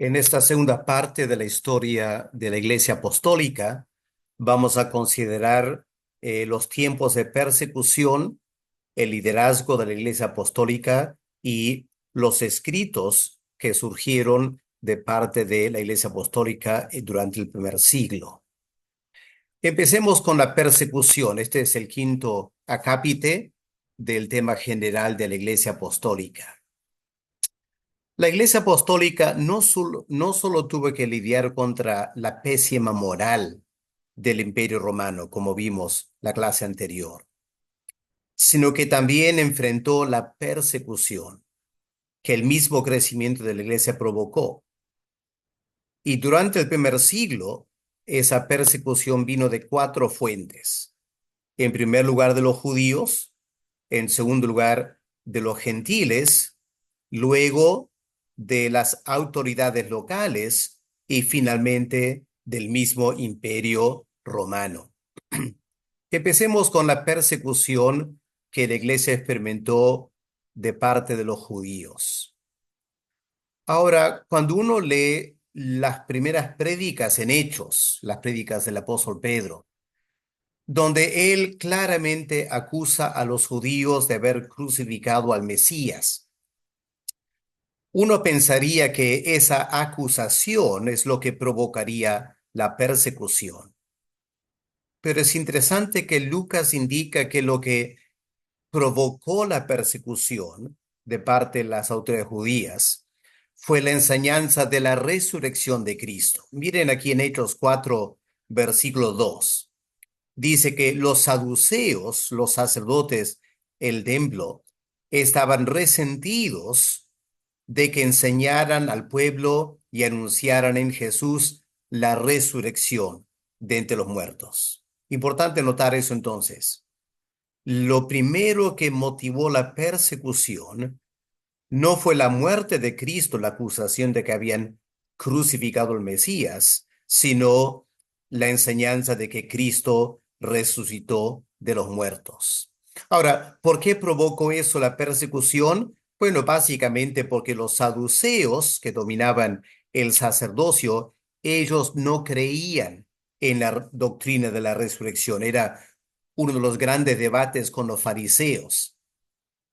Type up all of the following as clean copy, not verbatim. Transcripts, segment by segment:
En esta segunda parte de la historia de la Iglesia Apostólica, vamos a considerar los tiempos de persecución, el liderazgo de la Iglesia Apostólica y los escritos que surgieron de parte de la Iglesia Apostólica durante el primer siglo. Empecemos con la persecución. Este es el quinto acápite del tema general de la Iglesia Apostólica. La Iglesia Apostólica no solo tuvo que lidiar contra la pésima moral del Imperio Romano, como vimos la clase anterior, sino que también enfrentó la persecución que el mismo crecimiento de la Iglesia provocó. Y durante el primer siglo, esa persecución vino de cuatro fuentes. En primer lugar, de los judíos; en segundo lugar, de los gentiles; luego de las autoridades locales y finalmente del mismo Imperio Romano. Empecemos con la persecución que la iglesia experimentó de parte de los judíos. Ahora, cuando uno lee las primeras prédicas en Hechos, las prédicas del apóstol Pedro, donde él claramente acusa a los judíos de haber crucificado al Mesías, uno pensaría que esa acusación es lo que provocaría la persecución. Pero es interesante que Lucas indica que lo que provocó la persecución de parte de las autoridades judías fue la enseñanza de la resurrección de Cristo. Miren aquí en Hechos 4, versículo 2. Dice que los saduceos, los sacerdotes, el templo, estaban resentidos de que enseñaran al pueblo y anunciaran en Jesús la resurrección de entre los muertos. Importante notar eso entonces. Lo primero que motivó la persecución no fue la muerte de Cristo, la acusación de que habían crucificado al Mesías, sino la enseñanza de que Cristo resucitó de los muertos. Ahora, ¿por qué provocó eso la persecución? Bueno, básicamente porque los saduceos que dominaban el sacerdocio, ellos no creían en la doctrina de la resurrección. Era uno de los grandes debates con los fariseos.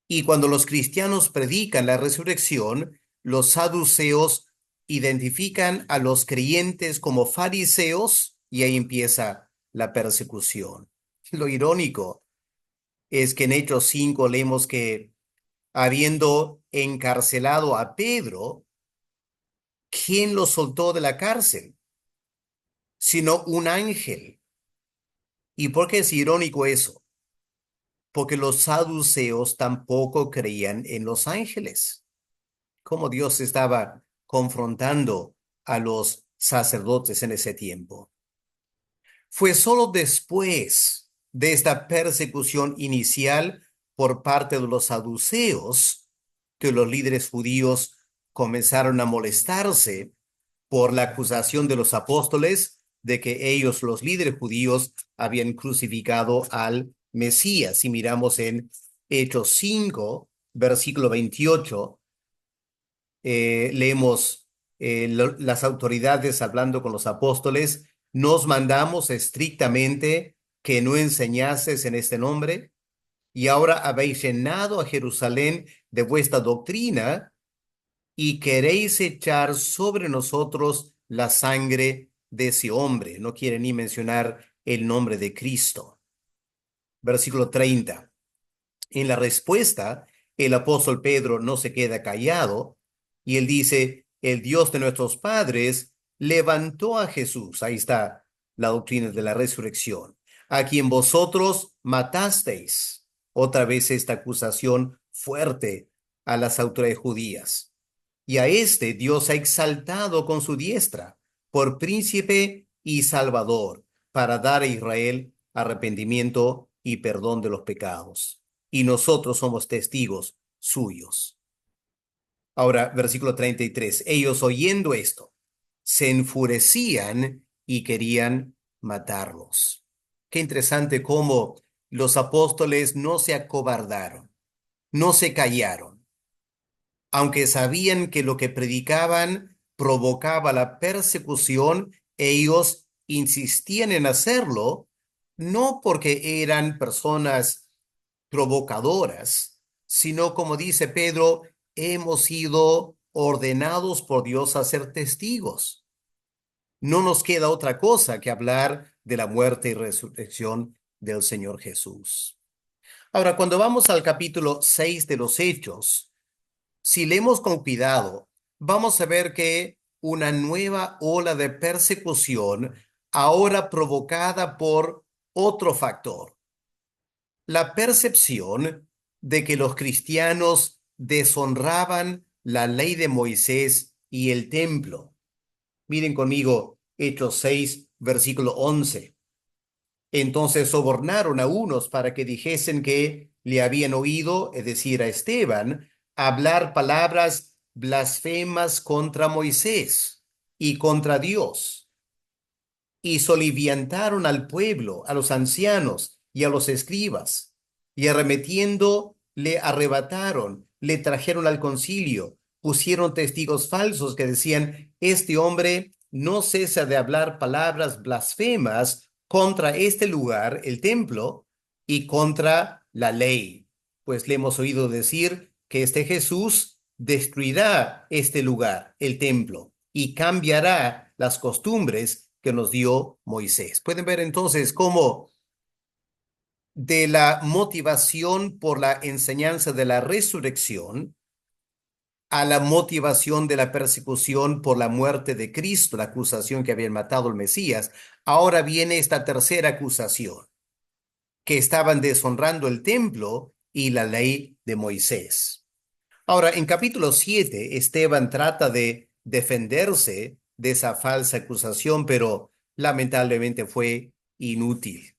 Y cuando los cristianos predican la resurrección, los saduceos identifican a los creyentes como fariseos y ahí empieza la persecución. Lo irónico es que en Hechos 5 leemos que habiendo encarcelado a Pedro, ¿quién lo soltó de la cárcel? Sino un ángel. ¿Y por qué es irónico eso? Porque los saduceos tampoco creían en los ángeles. Cómo Dios estaba confrontando a los sacerdotes en ese tiempo. Fue solo después de esta persecución inicial por parte de los saduceos que los líderes judíos comenzaron a molestarse por la acusación de los apóstoles de que ellos, los líderes judíos, habían crucificado al Mesías. Si miramos en Hechos 5, versículo 28, leemos las autoridades hablando con los apóstoles: nos mandamos estrictamente que no enseñases en este nombre, y ahora habéis llenado a Jerusalén de vuestra doctrina y queréis echar sobre nosotros la sangre de ese hombre. No quiere ni mencionar el nombre de Cristo. Versículo 30. En la respuesta, el apóstol Pedro no se queda callado y él dice: el Dios de nuestros padres levantó a Jesús. Ahí está la doctrina de la resurrección, a quien vosotros matasteis. Otra vez esta acusación fuerte a las autoridades judías. Y a este Dios ha exaltado con su diestra por príncipe y salvador, para dar a Israel arrepentimiento y perdón de los pecados. Y nosotros somos testigos suyos. Ahora, versículo 33. Ellos, oyendo esto, se enfurecían y querían matarlos. Qué interesante cómo los apóstoles no se acobardaron, no se callaron, aunque sabían que lo que predicaban provocaba la persecución, ellos insistían en hacerlo, no porque eran personas provocadoras, sino como dice Pedro, hemos sido ordenados por Dios a ser testigos. No nos queda otra cosa que hablar de la muerte y resurrección del Señor Jesús. Ahora, cuando vamos al capítulo 6 de los Hechos, si leemos con cuidado, vamos a ver que una nueva ola de persecución, ahora provocada por otro factor, la percepción de que los cristianos deshonraban la ley de Moisés y el templo. Miren conmigo Hechos 6, versículo 11. Entonces sobornaron a unos para que dijesen que le habían oído, es decir, a Esteban, hablar palabras blasfemas contra Moisés y contra Dios. Y soliviantaron al pueblo, a los ancianos y a los escribas, y arremetiendo le arrebataron, le trajeron al concilio, pusieron testigos falsos que decían, este hombre no cesa de hablar palabras blasfemas contra este lugar, el templo, y contra la ley. Pues le hemos oído decir que este Jesús destruirá este lugar, el templo, y cambiará las costumbres que nos dio Moisés. Pueden ver entonces cómo de la motivación por la enseñanza de la resurrección a la motivación de la persecución por la muerte de Cristo, la acusación que habían matado al Mesías, ahora viene esta tercera acusación, que estaban deshonrando el templo y la ley de Moisés. Ahora, en capítulo 7, Esteban trata de defenderse de esa falsa acusación, pero lamentablemente fue inútil.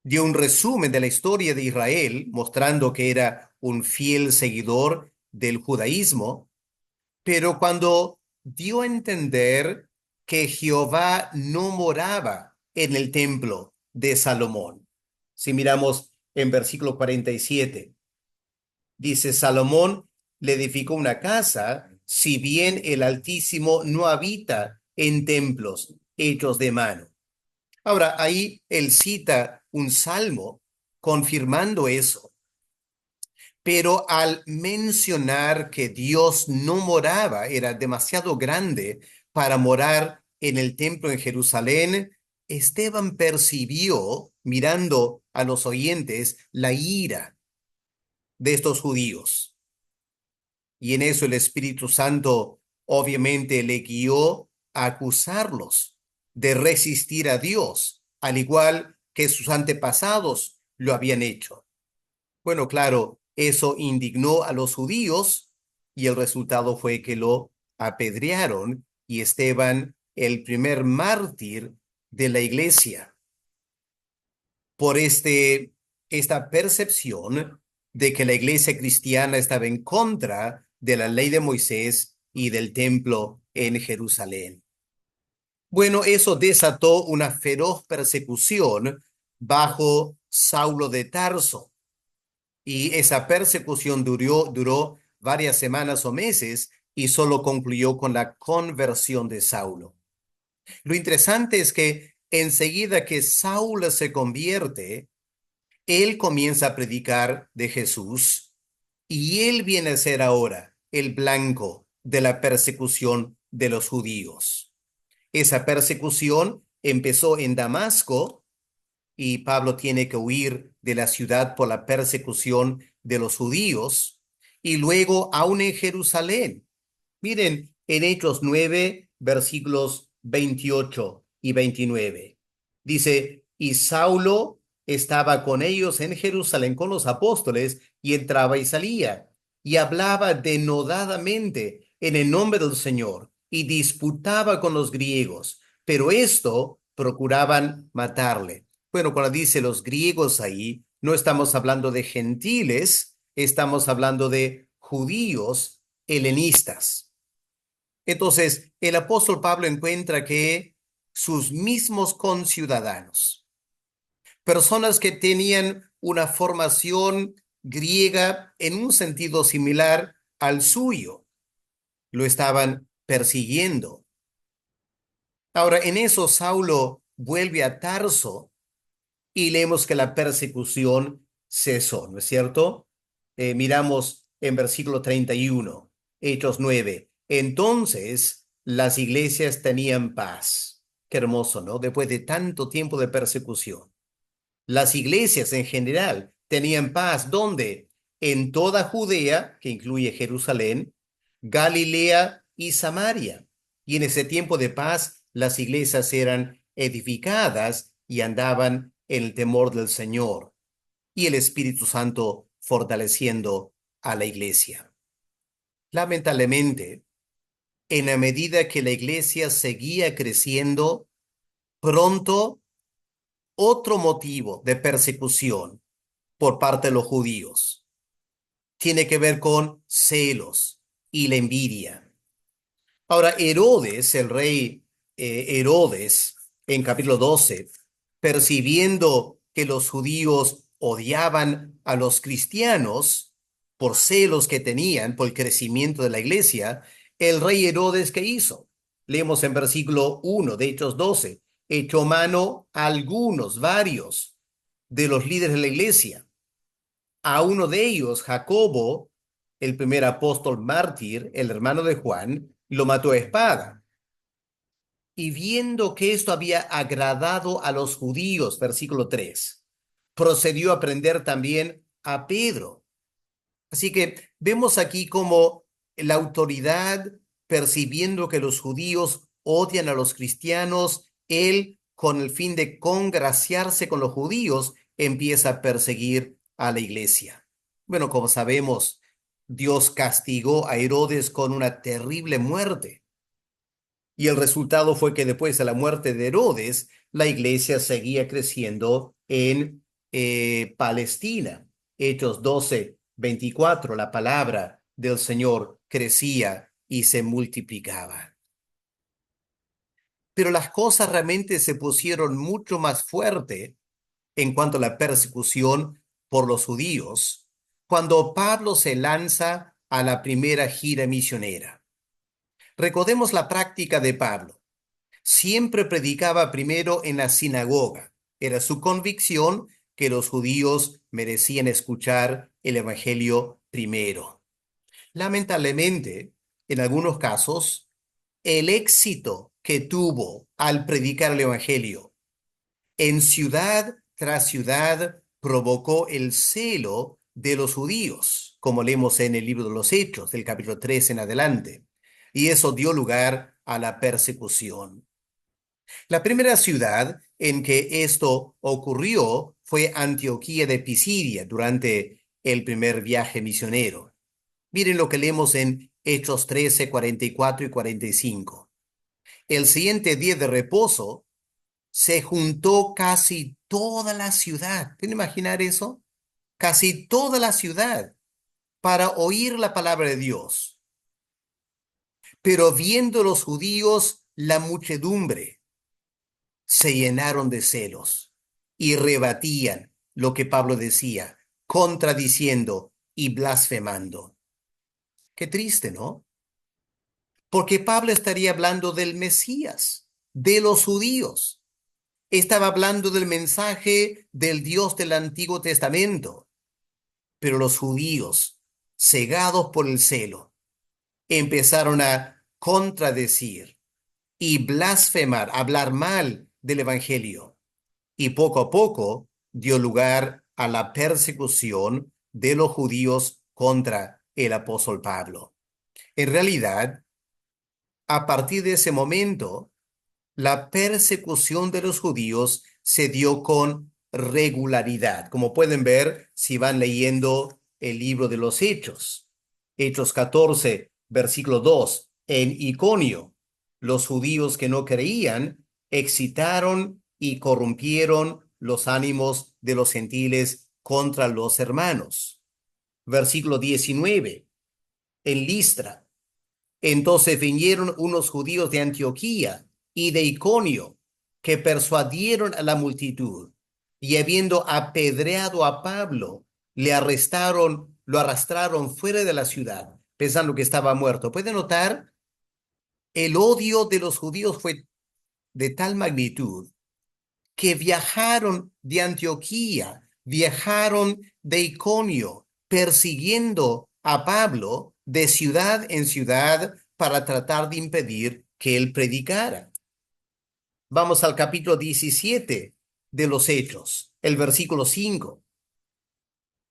Dio un resumen de la historia de Israel, mostrando que era un fiel seguidor del judaísmo, pero cuando dio a entender que Jehová no moraba en el templo de Salomón. Si miramos en versículo 47, dice, Salomón le edificó una casa, si bien el Altísimo no habita en templos hechos de mano. Ahora, ahí él cita un salmo confirmando eso, pero al mencionar que Dios no moraba, era demasiado grande para morar en el templo en Jerusalén, Esteban percibió, mirando a los oyentes, la ira de estos judíos. Y en eso el Espíritu Santo obviamente le guió a acusarlos de resistir a Dios, al igual que sus antepasados lo habían hecho. Bueno, claro, eso indignó a los judíos y el resultado fue que lo apedrearon y Esteban, el primer mártir de la iglesia, por esta percepción de que la iglesia cristiana estaba en contra de la ley de Moisés y del templo en Jerusalén. Bueno, eso desató una feroz persecución bajo Saulo de Tarso, y esa persecución duró varias semanas o meses y solo concluyó con la conversión de Saulo. Lo interesante es que enseguida que Saulo se convierte, él comienza a predicar de Jesús y él viene a ser ahora el blanco de la persecución de los judíos. Esa persecución empezó en Damasco y Pablo tiene que huir de la ciudad por la persecución de los judíos y luego aún en Jerusalén. Miren en Hechos 9, versículos 28 y 29. Dice, y Saulo estaba con ellos en Jerusalén con los apóstoles y entraba y salía y hablaba denodadamente en el nombre del Señor y disputaba con los griegos, pero esto procuraban matarle. Bueno, cuando dice los griegos ahí, no estamos hablando de gentiles, estamos hablando de judíos helenistas. Entonces, el apóstol Pablo encuentra que sus mismos conciudadanos, personas que tenían una formación griega en un sentido similar al suyo, lo estaban persiguiendo. Ahora, en eso Saulo vuelve a Tarso y leemos que la persecución cesó, ¿no es cierto? Miramos en versículo 31, Hechos 9. Entonces las iglesias tenían paz. Qué hermoso, ¿no? Después de tanto tiempo de persecución. Las iglesias en general tenían paz. ¿Dónde? En toda Judea, que incluye Jerusalén, Galilea y Samaria. Y en ese tiempo de paz, las iglesias eran edificadas y andaban en el temor del Señor y el Espíritu Santo fortaleciendo a la iglesia. Lamentablemente, en la medida que la iglesia seguía creciendo, pronto otro motivo de persecución por parte de los judíos tiene que ver con celos y la envidia. Ahora, Herodes, el rey Herodes, en capítulo 12, percibiendo que los judíos odiaban a los cristianos por celos que tenían por el crecimiento de la iglesia, el rey Herodes, ¿qué hizo? Leemos en versículo 1 de Hechos 12, echó mano a algunos, varios de los líderes de la iglesia. A uno de ellos, Jacobo, el primer apóstol mártir, el hermano de Juan, lo mató a espada. Y viendo que esto había agradado a los judíos, versículo 3, procedió a prender también a Pedro. Así que vemos aquí como la autoridad, percibiendo que los judíos odian a los cristianos, él, con el fin de congraciarse con los judíos, empieza a perseguir a la iglesia. Bueno, como sabemos, Dios castigó a Herodes con una terrible muerte. Y el resultado fue que después de la muerte de Herodes, la iglesia seguía creciendo en Palestina. Hechos 12:24, la palabra del Señor crecía y se multiplicaba. Pero las cosas realmente se pusieron mucho más fuerte en cuanto a la persecución por los judíos cuando Pablo se lanza a la primera gira misionera. Recordemos la práctica de Pablo. Siempre predicaba primero en la sinagoga. Era su convicción que los judíos merecían escuchar el evangelio primero. Lamentablemente, en algunos casos, el éxito que tuvo al predicar el evangelio en ciudad tras ciudad provocó el celo de los judíos, como leemos en el libro de los Hechos, del capítulo 3 en adelante. Y eso dio lugar a la persecución. La primera ciudad en que esto ocurrió fue Antioquía de Pisidia durante el primer viaje misionero. Miren lo que leemos en Hechos 13, 44 y 45. El siguiente día de reposo se juntó casi toda la ciudad. ¿Pueden imaginar eso? Casi toda la ciudad para oír la palabra de Dios. Pero viendo los judíos la muchedumbre, se llenaron de celos y rebatían lo que Pablo decía, contradiciendo y blasfemando. Qué triste, ¿no? Porque Pablo estaría hablando del Mesías, de los judíos. Estaba hablando del mensaje del Dios del Antiguo Testamento. Pero los judíos, cegados por el celo, empezaron a contradecir y blasfemar, hablar mal del Evangelio. Y poco a poco dio lugar a la persecución de los judíos contra el apóstol Pablo. En realidad, a partir de ese momento, la persecución de los judíos se dio con regularidad, como pueden ver si van leyendo el libro de los Hechos. Hechos 14, versículo 2. En Iconio, los judíos que no creían excitaron y corrompieron los ánimos de los gentiles contra los hermanos. Versículo 19. En Listra, entonces vinieron unos judíos de Antioquía y de Iconio que persuadieron a la multitud y habiendo apedreado a Pablo, le arrestaron, lo arrastraron fuera de la ciudad, pensando que estaba muerto. ¿Puede notar? El odio de los judíos fue de tal magnitud que viajaron de Antioquía, viajaron de Iconio, persiguiendo a Pablo de ciudad en ciudad para tratar de impedir que él predicara. Vamos al capítulo 17 de los Hechos, el versículo 5.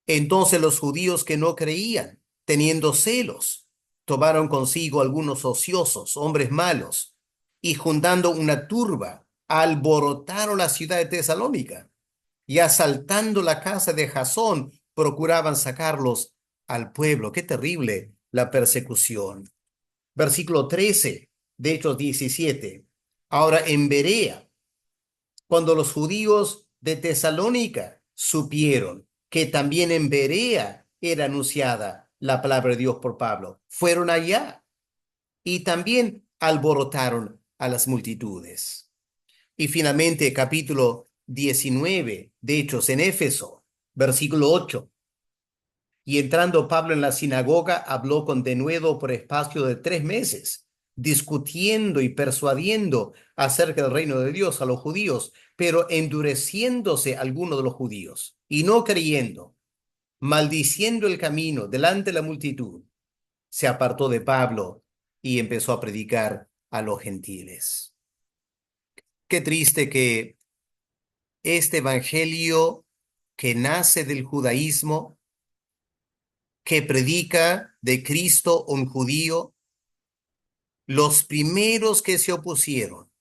Entonces los judíos que no creían, teniendo celos, tomaron consigo algunos ociosos, hombres malos, y juntando una turba, alborotaron la ciudad de Tesalónica, y asaltando la casa de Jasón, procuraban sacarlos al pueblo. Qué terrible la persecución. Versículo 13 de Hechos 17. Ahora en Berea, cuando los judíos de Tesalónica supieron que también en Berea era anunciada la palabra de Dios por Pablo, fueron allá y también alborotaron a las multitudes. Y finalmente, capítulo 19 de Hechos en Éfeso, versículo 8. Y entrando Pablo en la sinagoga, habló con denuedo por espacio de 3 meses, discutiendo y persuadiendo acerca del reino de Dios a los judíos, pero endureciéndose algunos de los judíos y no creyendo, maldiciendo el camino delante de la multitud, se apartó de Pablo y empezó a predicar a los gentiles. Qué triste que este evangelio que nace del judaísmo, que predica de Cristo un judío, los primeros que se opusieron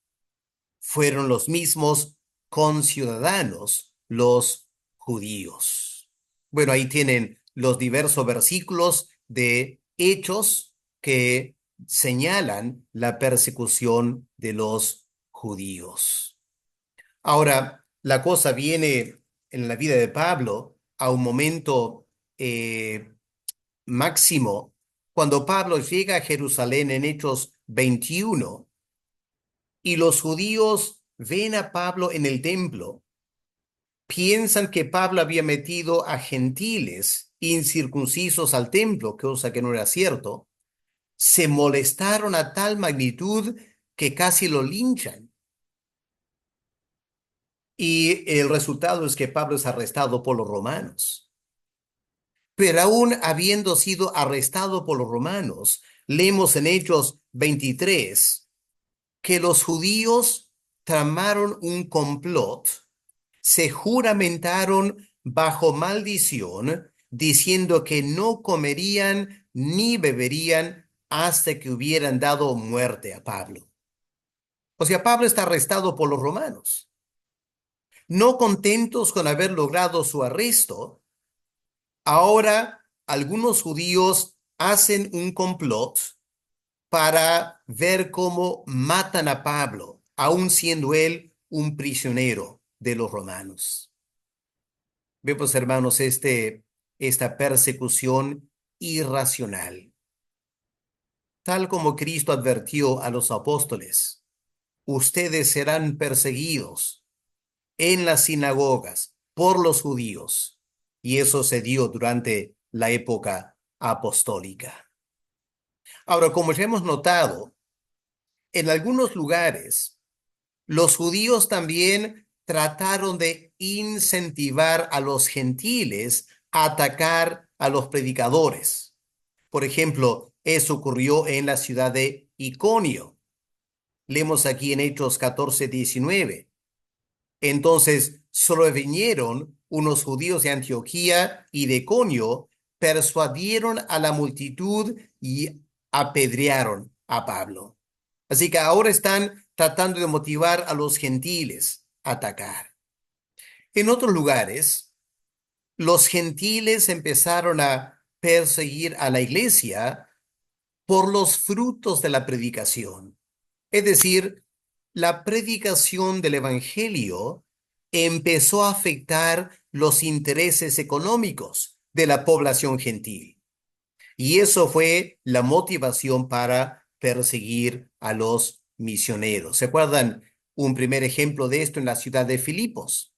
fueron los mismos conciudadanos, los judíos. Bueno, ahí tienen los diversos versículos de Hechos que señalan la persecución de los judíos. Ahora, la cosa viene en la vida de Pablo a un momento máximo cuando Pablo llega a Jerusalén en Hechos 21 y los judíos ven a Pablo en el templo, piensan que Pablo había metido a gentiles incircuncisos al templo, cosa que no era cierto, se molestaron a tal magnitud que casi lo linchan. Y el resultado es que Pablo es arrestado por los romanos. Pero aún habiendo sido arrestado por los romanos, leemos en Hechos 23 que los judíos tramaron un complot, se juramentaron bajo maldición, diciendo que no comerían ni beberían hasta que hubieran dado muerte a Pablo. O sea, Pablo está arrestado por los romanos. No contentos con haber logrado su arresto, ahora algunos judíos hacen un complot para ver cómo matan a Pablo, aun siendo él un prisionero de los romanos. Vemos, hermanos, esta persecución irracional. Tal como Cristo advirtió a los apóstoles, ustedes serán perseguidos en las sinagogas por los judíos. Y eso se dio durante la época apostólica. Ahora, como ya hemos notado, en algunos lugares, los judíos también trataron de incentivar a los gentiles a atacar a los predicadores. Por ejemplo, eso ocurrió en la ciudad de Iconio. Leemos aquí en Hechos 14:19. Entonces sobrevinieron unos judíos de Antioquía y de Iconio, persuadieron a la multitud y apedrearon a Pablo. Así que ahora están tratando de motivar a los gentiles a atacar. En otros lugares, los gentiles empezaron a perseguir a la iglesia por los frutos de la predicación. Es decir, la predicación del evangelio empezó a afectar los intereses económicos de la población gentil. Y eso fue la motivación para perseguir a los misioneros. ¿Se acuerdan un primer ejemplo de esto en la ciudad de Filipos?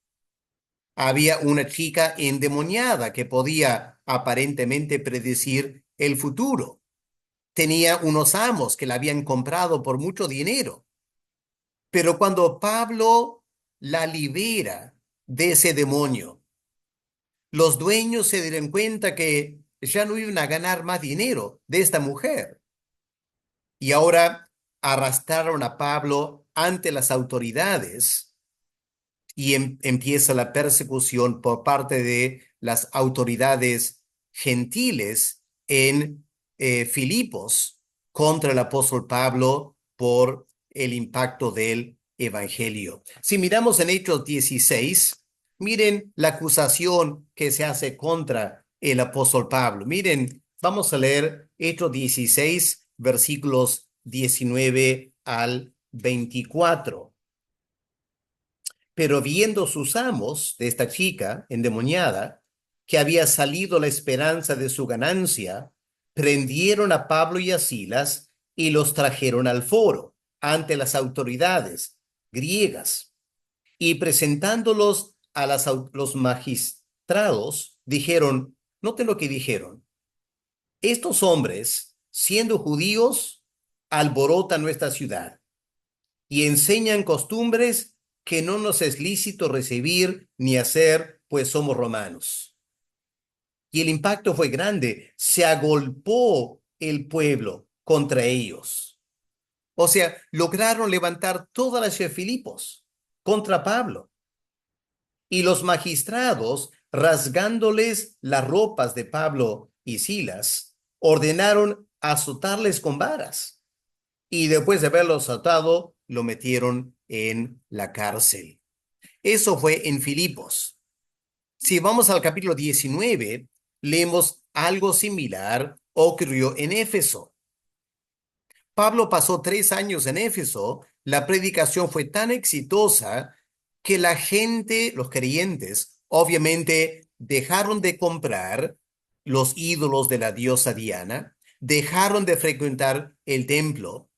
Había una chica endemoniada que podía aparentemente predecir el futuro. tenía unos amos que la habían comprado por mucho dinero. Pero cuando Pablo la libera de ese demonio, los dueños se dieron cuenta que ya no iban a ganar más dinero de esta mujer. Y ahora arrastraron a Pablo ante las autoridades y empieza la persecución por parte de las autoridades gentiles en Filipos contra el apóstol Pablo por el impacto del evangelio. Si miramos en Hechos 16, miren la acusación que se hace contra el apóstol Pablo. Miren, vamos a leer Hechos 16, versículos 19 al 24. Pero viendo sus amos de esta chica endemoniada, que había salido la esperanza de su ganancia, prendieron a Pablo y a Silas y los trajeron al foro ante las autoridades griegas. Y presentándolos a los magistrados, dijeron, noten lo que dijeron, estos hombres, siendo judíos, alborotan nuestra ciudad y enseñan costumbres que no nos es lícito recibir ni hacer, pues somos romanos. Y el impacto fue grande, se agolpó el pueblo contra ellos. O sea, lograron levantar toda la ciudad de Filipos contra Pablo. Y los magistrados, rasgándoles las ropas de Pablo y Silas, ordenaron azotarles con varas. Y después de haberlos atado, lo metieron en la cárcel. Eso fue en Filipos. Si vamos al capítulo 19, leemos algo similar ocurrió en Éfeso. Pablo pasó 3 años en Éfeso. La predicación fue tan exitosa que la gente, los creyentes, obviamente dejaron de comprar los ídolos de la diosa Diana, dejaron de frecuentar el templo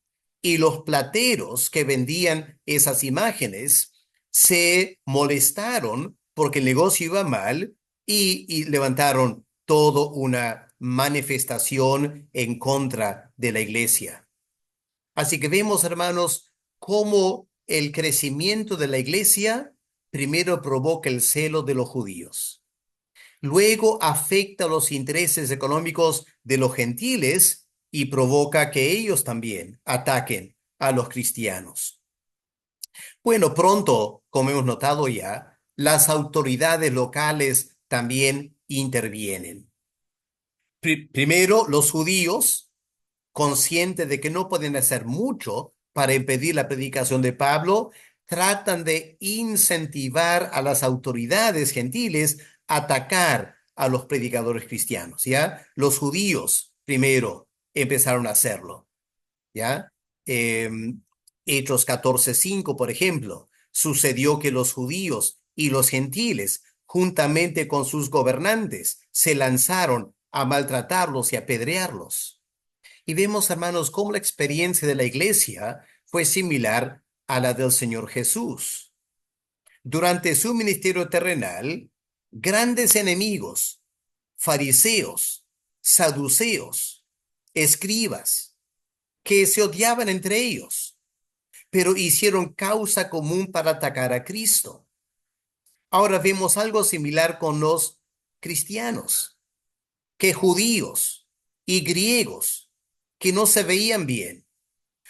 y los plateros que vendían esas imágenes se molestaron porque el negocio iba mal y levantaron toda una manifestación en contra de la iglesia. Así que vemos, hermanos, cómo el crecimiento de la iglesia primero provoca el celo de los judíos, luego afecta los intereses económicos de los gentiles y provoca que ellos también ataquen a los cristianos. Bueno, pronto, como hemos notado ya, las autoridades locales también intervienen. Primero, los judíos, conscientes de que no pueden hacer mucho para impedir la predicación de Pablo, tratan de incentivar a las autoridades gentiles a atacar a los predicadores cristianos, ¿ya? Los judíos primero empezaron a hacerlo, ¿ya? Hechos 14:5, por ejemplo, sucedió que los judíos y los gentiles, juntamente con sus gobernantes, se lanzaron a maltratarlos y apedrearlos. Y vemos, hermanos, cómo la experiencia de la iglesia fue similar a la del Señor Jesús. Durante su ministerio terrenal, grandes enemigos, fariseos, saduceos, escribas, que se odiaban entre ellos, pero hicieron causa común para atacar a Cristo. Ahora vemos algo similar con los cristianos, que judíos y griegos que no se veían bien,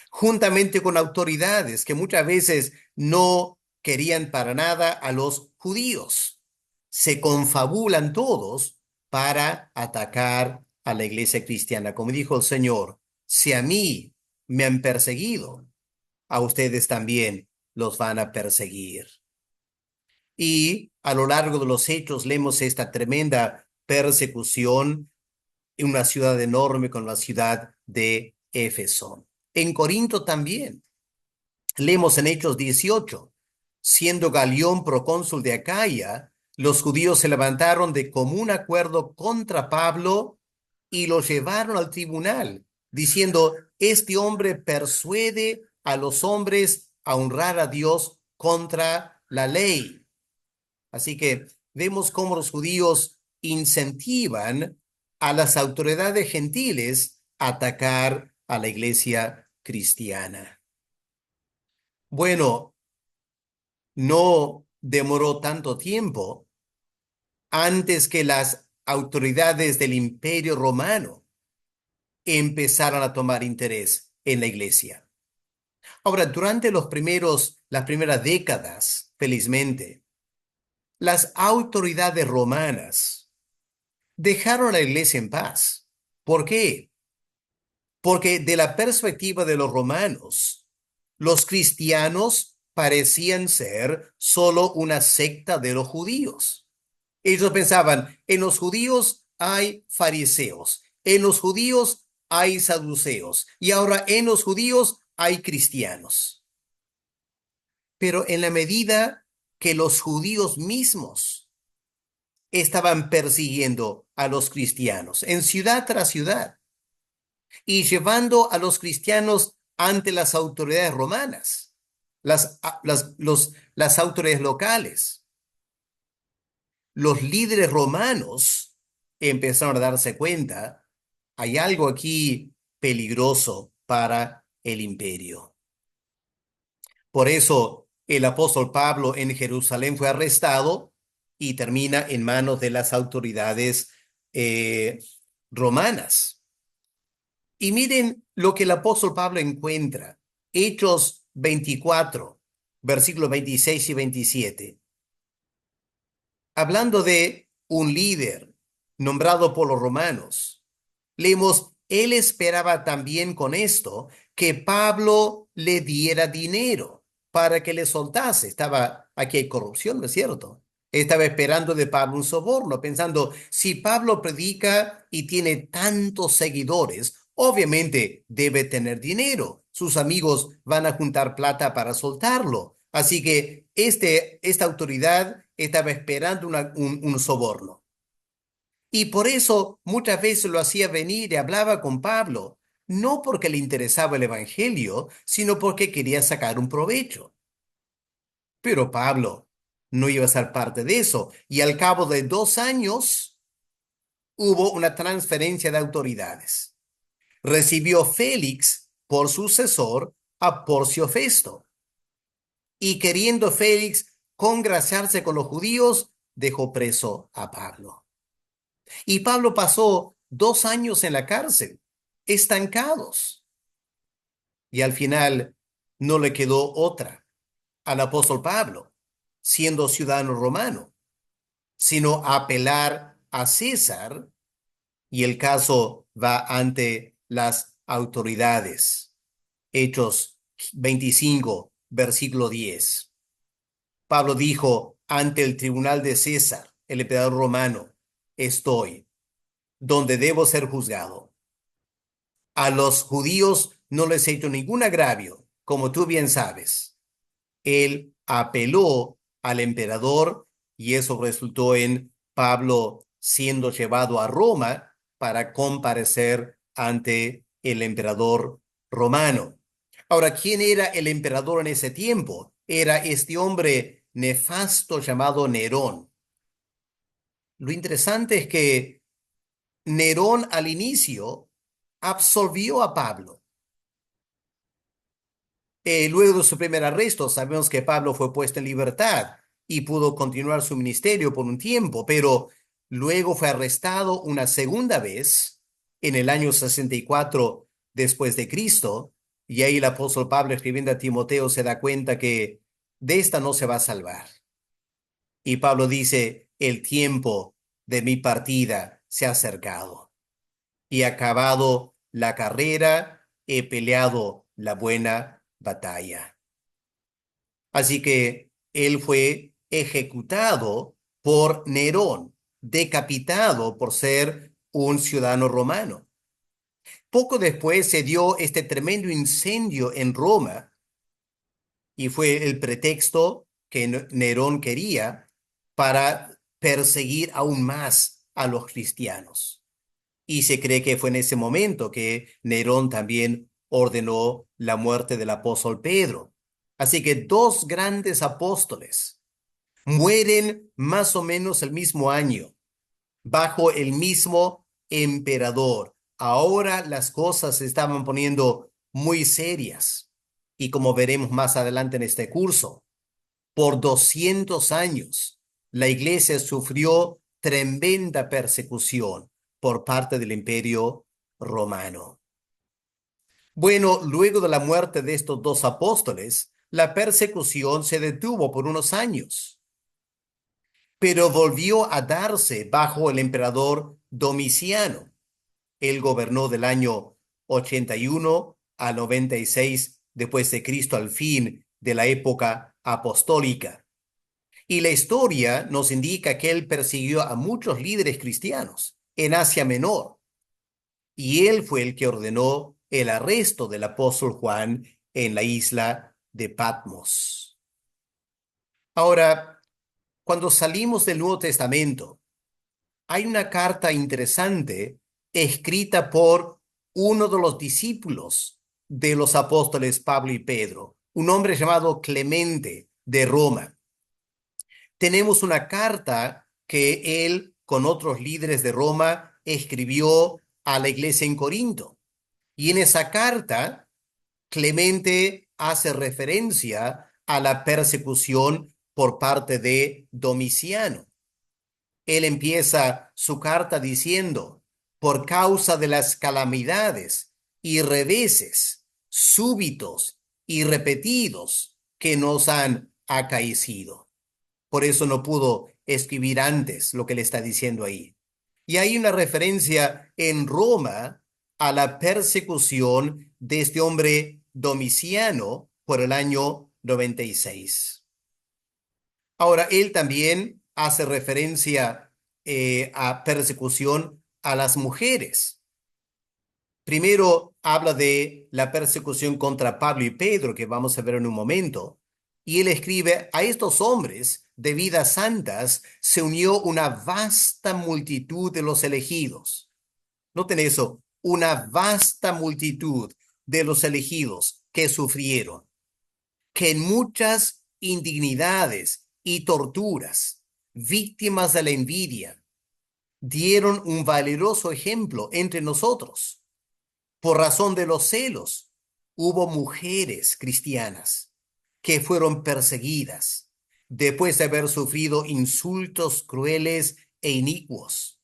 juntamente con autoridades que muchas veces no querían para nada a los judíos. Se confabulan todos para atacar a la iglesia cristiana. Como dijo el Señor, si a mí me han perseguido, a ustedes también los van a perseguir. Y a lo largo de los hechos leemos esta tremenda persecución en una ciudad enorme como la ciudad de Éfeso. En Corinto también. Leemos en Hechos 18, siendo Galión procónsul de Acaya, los judíos se levantaron de común acuerdo contra Pablo y lo llevaron al tribunal, diciendo, este hombre persuade a los hombres a honrar a Dios contra la ley. Así que vemos cómo los judíos incentivan a las autoridades gentiles atacar a la iglesia cristiana. Bueno, no demoró tanto tiempo antes que las autoridades del Imperio Romano empezaron a tomar interés en la iglesia. Ahora, durante las primeras décadas, felizmente, las autoridades romanas dejaron a la iglesia en paz. ¿Por qué? Porque de la perspectiva de los romanos, los cristianos parecían ser solo una secta de los judíos. Ellos pensaban, en los judíos hay fariseos, en los judíos hay saduceos y ahora en los judíos hay cristianos. Pero en la medida que los judíos mismos estaban persiguiendo a los cristianos en ciudad tras ciudad y llevando a los cristianos ante las autoridades romanas, las autoridades locales, los líderes romanos empezaron a darse cuenta, hay algo aquí peligroso para el imperio. Por eso el apóstol Pablo en Jerusalén fue arrestado y termina en manos de las autoridades eh, romanas. Y miren lo que el apóstol Pablo encuentra. Hechos 24, versículos 26 y 27. Hablando de un líder nombrado por los romanos, leemos, él esperaba también con esto que Pablo le diera dinero para que le soltase. Aquí hay corrupción, ¿no es cierto? Estaba esperando de Pablo un soborno, pensando, si Pablo predica y tiene tantos seguidores, obviamente debe tener dinero. Sus amigos van a juntar plata para soltarlo. Así que esta autoridad estaba esperando un soborno. Y por eso muchas veces lo hacía venir y hablaba con Pablo, no porque le interesaba el evangelio, sino porque quería sacar un provecho. Pero Pablo no iba a ser parte de eso. Y al cabo de 2 años hubo una transferencia de autoridades. Recibió Félix por sucesor a Porcio Festo. Y queriendo Félix congraciarse con los judíos, dejó preso a Pablo. Y Pablo pasó 2 años en la cárcel, estancados. Y al final no le quedó otra al apóstol Pablo, siendo ciudadano romano, sino apelar a César y el caso va ante las autoridades. Hechos 25, versículo 10. Pablo dijo, ante el tribunal de César, el emperador romano, estoy, donde debo ser juzgado. A los judíos no les he hecho ningún agravio, como tú bien sabes. Él apeló al emperador y eso resultó en Pablo siendo llevado a Roma para comparecer ante el emperador romano. Ahora, ¿quién era el emperador en ese tiempo? Era este hombre nefasto llamado Nerón. Lo interesante es que Nerón al inicio absolvió a Pablo. Luego de su primer arresto, sabemos que Pablo fue puesto en libertad y pudo continuar su ministerio por un tiempo, pero luego fue arrestado una segunda vez en el año 64 después de Cristo, y ahí el apóstol Pablo escribiendo a Timoteo se da cuenta que de esta no se va a salvar. Y Pablo dice, el tiempo de mi partida se ha acercado y acabado la carrera, he peleado la buena batalla. Así que él fue ejecutado por Nerón, decapitado por ser un ciudadano romano. Poco después se dio este tremendo incendio en Roma y fue el pretexto que Nerón quería para perseguir aún más a los cristianos. Y se cree que fue en ese momento que Nerón también ordenó la muerte del apóstol Pedro. Así que dos grandes apóstoles mueren más o menos el mismo año, bajo el mismo emperador, Ahora las cosas se estaban poniendo muy serias. Y como veremos más adelante en este curso, por 200 años, la iglesia sufrió tremenda persecución por parte del Imperio Romano. Bueno, luego de la muerte de estos dos apóstoles, la persecución se detuvo por unos años, pero volvió a darse bajo el emperador Domiciano. Él gobernó del año 81 a 96 después de Cristo, al fin de la época apostólica. Y la historia nos indica que él persiguió a muchos líderes cristianos en Asia Menor, y él fue el que ordenó el arresto del apóstol Juan en la isla de Patmos. Ahora, cuando salimos del Nuevo Testamento, hay una carta interesante escrita por uno de los discípulos de los apóstoles Pablo y Pedro, un hombre llamado Clemente de Roma. Tenemos una carta que él, con otros líderes de Roma, escribió a la iglesia en Corinto. Y en esa carta, Clemente hace referencia a la persecución por parte de Domiciano. Él empieza su carta diciendo: por causa de las calamidades y reveses súbitos y repetidos que nos han acaecido. Por eso no pudo escribir antes lo que le está diciendo ahí. Y hay una referencia en Roma a la persecución de este hombre Domiciano por el año 96. Ahora, él también hace referencia a persecución a las mujeres. Primero habla de la persecución contra Pablo y Pedro, que vamos a ver en un momento. Y él escribe: a estos hombres de vidas santas se unió una vasta multitud de los elegidos. Noten eso, una vasta multitud de los elegidos que sufrieron, que en muchas indignidades y torturas, víctimas de la envidia, dieron un valeroso ejemplo entre nosotros. Por razón de los celos, hubo mujeres cristianas que fueron perseguidas después de haber sufrido insultos crueles e inicuos,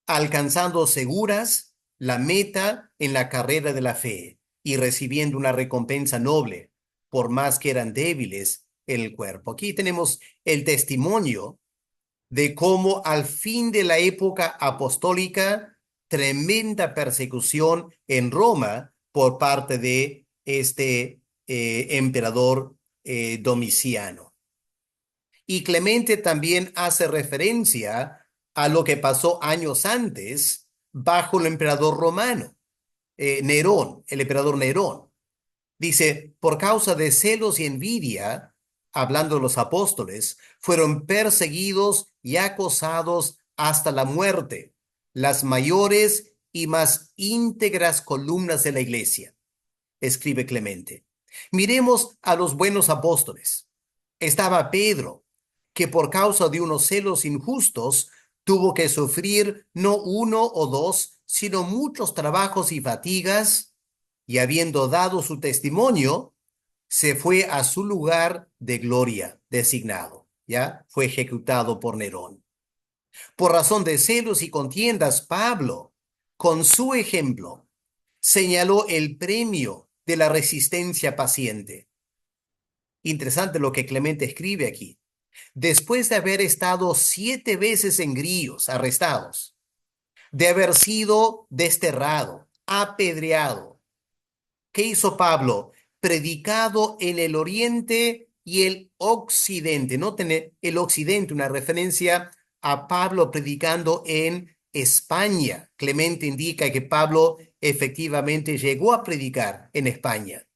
alcanzando seguras la meta en la carrera de la fe y recibiendo una recompensa noble, por más que eran débiles en el cuerpo. Aquí tenemos el testimonio de cómo al fin de la época apostólica, tremenda persecución en Roma por parte de este emperador Domiciano. Y Clemente también hace referencia a lo que pasó años antes bajo el emperador romano, Nerón, el emperador Nerón. Dice: por causa de celos y envidia, hablando de los apóstoles, fueron perseguidos y acosados hasta la muerte las mayores y más íntegras columnas de la iglesia, escribe Clemente. Miremos a los buenos apóstoles. Estaba Pedro, que por causa de unos celos injustos tuvo que sufrir no uno o dos, sino muchos trabajos y fatigas, y habiendo dado su testimonio, se fue a su lugar de gloria designado. Ya fue ejecutado por Nerón. Por razón de celos y contiendas, Pablo, con su ejemplo, señaló el premio de la resistencia paciente. Interesante lo que Clemente escribe aquí. Después de haber estado 7 veces en grillos, arrestados, de haber sido desterrado, apedreado, ¿qué hizo Pablo? Predicado en el oriente y el occidente. Noten el occidente, una referencia a Pablo predicando en España. Clemente indica que Pablo efectivamente llegó a predicar en España.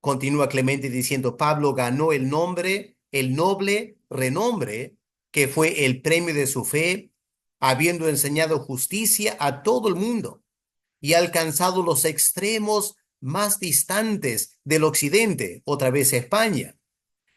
Continúa Clemente diciendo: Pablo ganó el noble renombre que fue el premio de su fe, habiendo enseñado justicia a todo el mundo y alcanzado los extremos más distantes del occidente, otra vez España.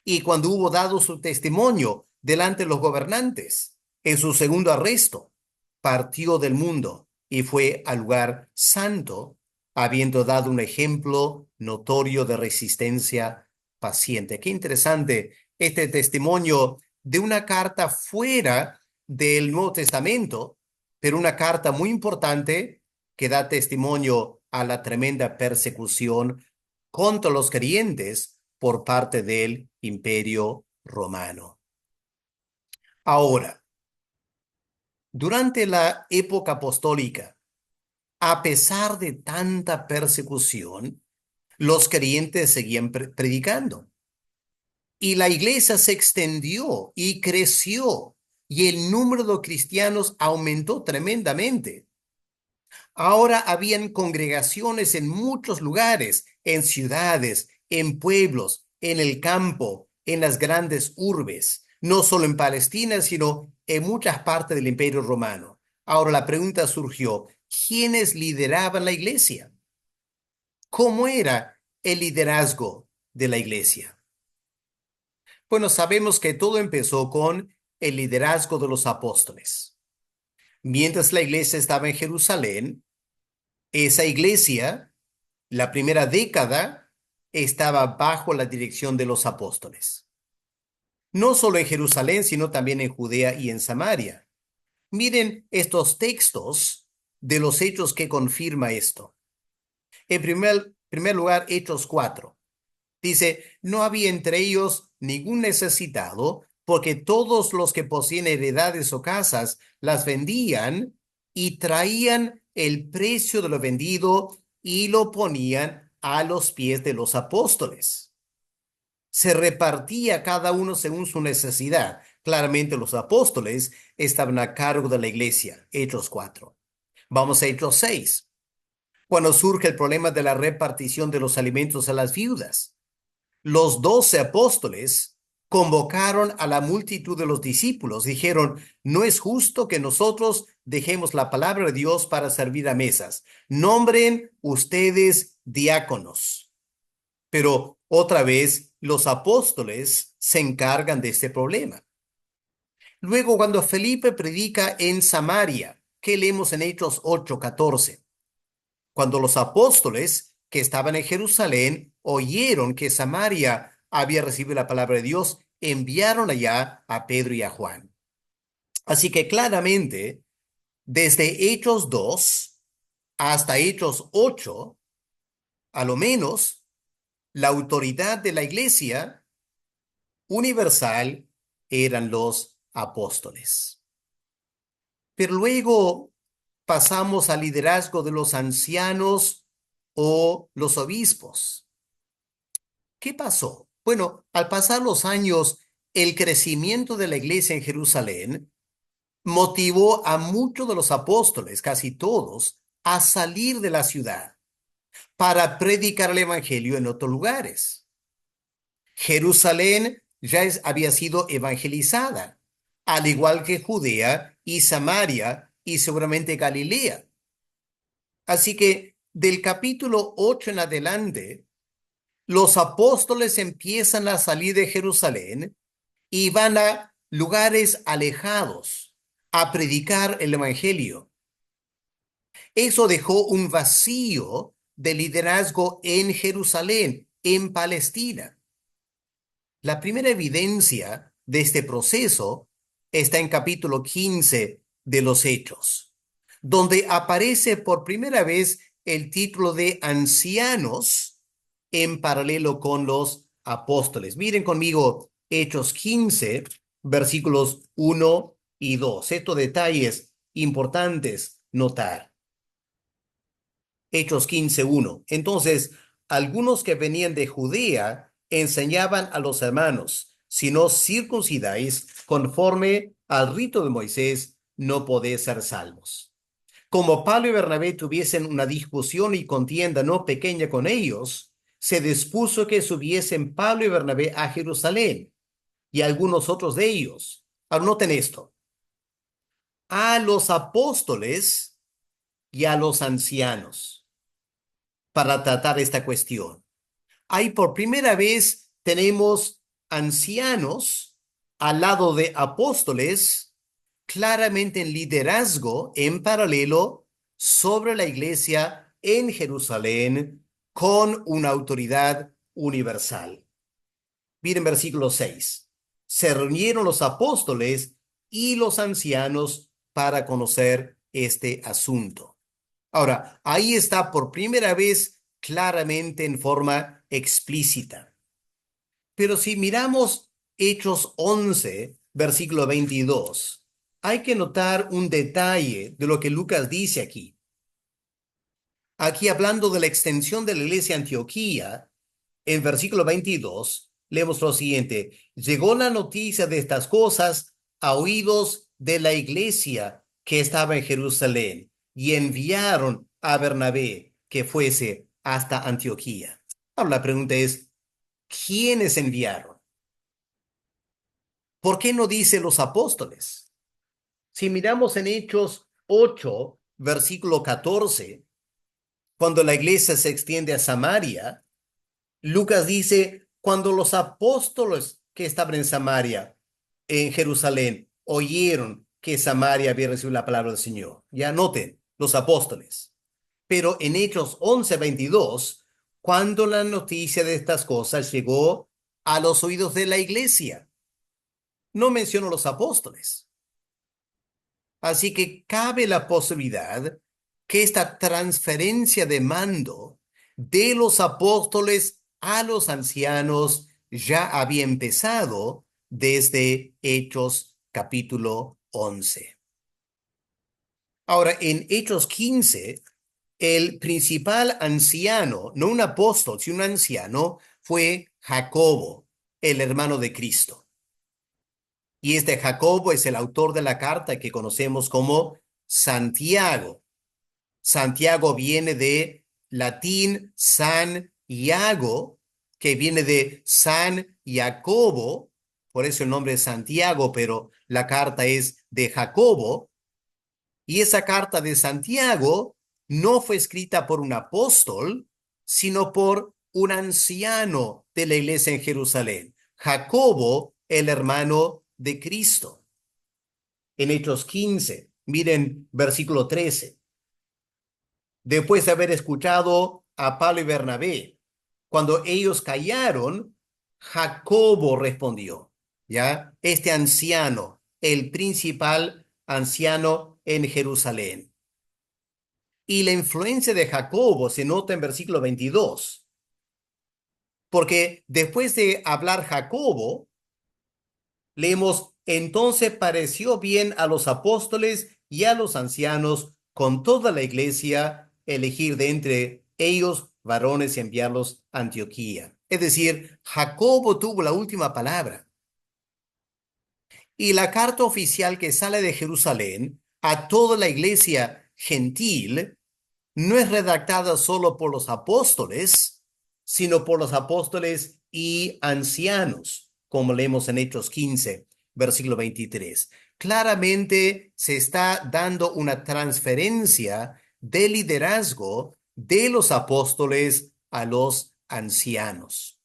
Y cuando hubo dado su testimonio delante de los gobernantes, en su segundo arresto, partió del mundo y fue al lugar santo, habiendo dado un ejemplo notorio de resistencia paciente. Qué interesante este testimonio de una carta fuera del Nuevo Testamento, pero una carta muy importante que da testimonio a la tremenda persecución contra los creyentes por parte del Imperio Romano. Ahora, durante la época apostólica, a pesar de tanta persecución, los creyentes seguían predicando. Y la iglesia se extendió y creció, y el número de cristianos aumentó tremendamente. Ahora habían congregaciones en muchos lugares, en ciudades, en pueblos, en el campo, en las grandes urbes, no solo en Palestina, sino en muchas partes del Imperio Romano. Ahora la pregunta surgió, ¿quiénes lideraban la iglesia? ¿Cómo era el liderazgo de la iglesia? Bueno, sabemos que todo empezó con el liderazgo de los apóstoles. Mientras la iglesia estaba en Jerusalén, esa iglesia, la primera década, estaba bajo la dirección de los apóstoles. No solo en Jerusalén, sino también en Judea y en Samaria. Miren estos textos de los hechos que confirma esto. En primer lugar, Hechos 4. Dice, no había entre ellos ningún necesitado, porque todos los que poseían heredades o casas las vendían y traían el precio de lo vendido y lo ponían a los pies de los apóstoles. Se repartía cada uno según su necesidad. Claramente los apóstoles estaban a cargo de la iglesia. Hechos 4. Vamos a Hechos 6. Cuando surge el problema de la repartición de los alimentos a las viudas. Los 12 apóstoles convocaron a la multitud de los discípulos. Dijeron, no es justo que nosotros dejemos la palabra de Dios para servir a mesas. Nombren ustedes diáconos. Pero otra vez, los apóstoles se encargan de este problema. Luego, cuando Felipe predica en Samaria, ¿qué leemos en Hechos 8:14? Cuando los apóstoles que estaban en Jerusalén oyeron que Samaria había recibido la palabra de Dios, enviaron allá a Pedro y a Juan. Así que claramente, desde Hechos 2 hasta Hechos 8, a lo menos, la autoridad de la iglesia universal eran los apóstoles. Pero luego pasamos al liderazgo de los ancianos o los obispos. ¿Qué pasó? Bueno, al pasar los años, el crecimiento de la iglesia en Jerusalén motivó a muchos de los apóstoles, casi todos, a salir de la ciudad para predicar el evangelio en otros lugares. Jerusalén ya había sido evangelizada, al igual que Judea y Samaria y seguramente Galilea. Así que del capítulo 8 en adelante, los apóstoles empiezan a salir de Jerusalén y van a lugares alejados a predicar el evangelio. Eso dejó un vacío de liderazgo en Jerusalén, en Palestina. La primera evidencia de este proceso está en capítulo 15 de los Hechos, donde aparece por primera vez el título de ancianos en paralelo con los apóstoles. Miren conmigo Hechos 15, versículos 1 y 2. Estos detalles importantes notar. Hechos 15:1. Entonces, algunos que venían de Judea enseñaban a los hermanos, si no circuncidáis conforme al rito de Moisés, no podéis ser salvos. Como Pablo y Bernabé tuviesen una discusión y contienda no pequeña con ellos, se dispuso que subiesen Pablo y Bernabé a Jerusalén y algunos otros de ellos. Ahora noten esto. A los apóstoles y a los ancianos para tratar esta cuestión. Ahí por primera vez tenemos ancianos al lado de apóstoles, claramente en liderazgo en paralelo sobre la iglesia en Jerusalén con una autoridad universal. Miren versículo 6. Se reunieron los apóstoles y los ancianos para conocer este asunto. Ahora, ahí está por primera vez claramente en forma explícita. Pero si miramos Hechos 11, versículo 22, hay que notar un detalle de lo que Lucas dice aquí. Aquí hablando de la extensión de la iglesia de Antioquía, en versículo 22, leemos lo siguiente: llegó la noticia de estas cosas a oídos de la iglesia que estaba en Jerusalén y enviaron a Bernabé que fuese hasta Antioquía. Ahora la pregunta es, ¿quiénes enviaron? ¿Por qué no dice los apóstoles? Si miramos en Hechos 8, versículo 14, cuando la iglesia se extiende a Samaria, Lucas dice, cuando los apóstoles que estaban en Samaria, en Jerusalén, oyeron que Samaria había recibido la palabra del Señor. Ya noten, los apóstoles. Pero en Hechos 11:22, cuando la noticia de estas cosas llegó a los oídos de la iglesia, no menciono los apóstoles. Así que cabe la posibilidad que esta transferencia de mando de los apóstoles a los ancianos ya había empezado desde Hechos capítulo 11. Ahora, en Hechos 15, el principal anciano, no un apóstol, sino un anciano, fue Jacobo, el hermano de Cristo. Y este Jacobo es el autor de la carta que conocemos como Santiago. Santiago viene de latín San Iago, que viene de San Jacobo, por eso el nombre es Santiago, pero la carta es de Jacobo. Y esa carta de Santiago no fue escrita por un apóstol, sino por un anciano de la iglesia en Jerusalén, Jacobo, el hermano de Cristo. En Hechos 15, miren versículo 13. Después de haber escuchado a Pablo y Bernabé, cuando ellos callaron, Jacobo respondió, ¿ya? Este anciano, el principal anciano en Jerusalén. Y la influencia de Jacobo se nota en versículo 22, porque después de hablar Jacobo, leemos, entonces pareció bien a los apóstoles y a los ancianos con toda la iglesia elegir de entre ellos varones y enviarlos a Antioquía. Es decir, Jacobo tuvo la última palabra. Y la carta oficial que sale de Jerusalén a toda la iglesia gentil no es redactada solo por los apóstoles, sino por los apóstoles y ancianos, como leemos en Hechos 15, versículo 23. Claramente se está dando una transferencia de liderazgo de los apóstoles a los ancianos.